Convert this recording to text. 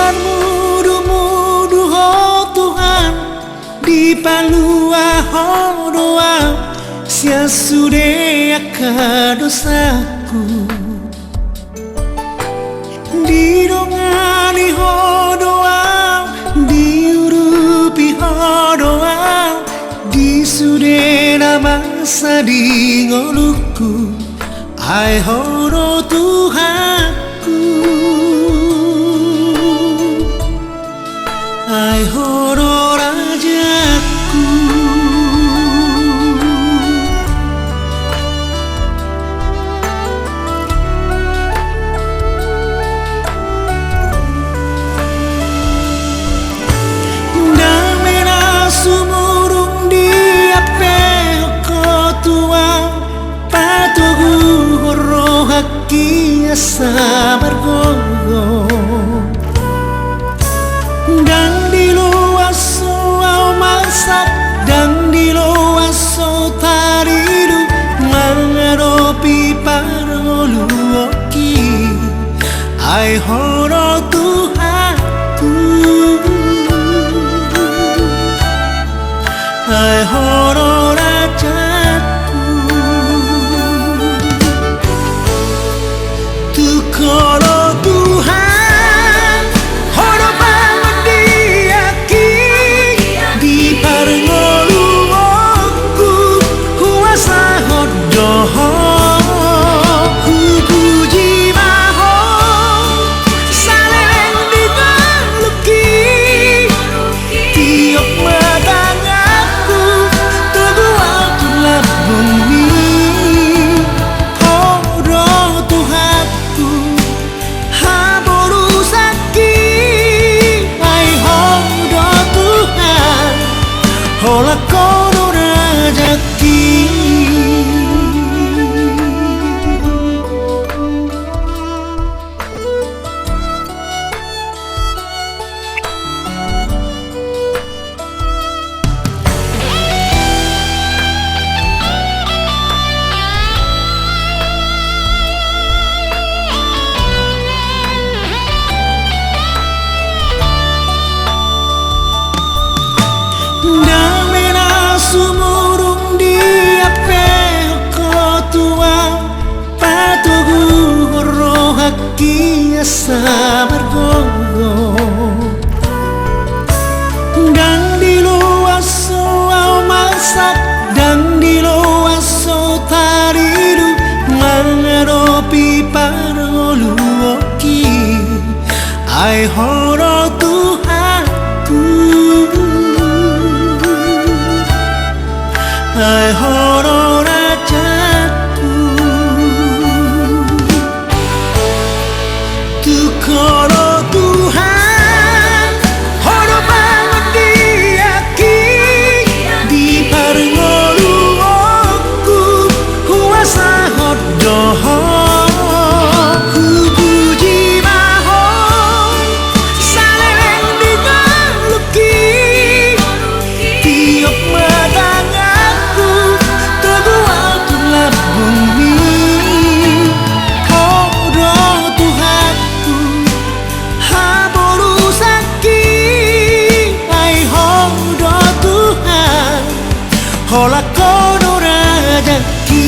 Tuhan mudu-mudu oh Tuhan di palua oh doa sia sude aka dosaku di dongani oh doa diurupi oh doa di sude masa di ngoluku ai horo Tuhanku ai horo rajaku damena sumurung dia peko tua patugu horo haki asa bergogo dan di luas soal masak dan di luas so taridu mengeropi parolu oki ai horo Tuhanku ai horo rajaku tukolo Tuhan horo bangun diaki di parngoluku kuasa hodoho ku puji maho saleng dibaluki tiok matangaku tegual tulak bumi horo Tuhanku haboru saki ai horo Tuhan hola kono rajaki damena sumurung dia peko tua patugu horo haki asa bergogo dan di luas soal masak dan di luas so taridu mengeropi parolu oki ai horo Tuhanku ai horo rajaku tukolo Tuhan horo bangun diaki di parngoluku kuasa hodoho ku puji maho saleng dibaluki tiok matangaku tegual tulak bumi horo Tuhanku haboru saki ai horo Tuhan hola kono rajaki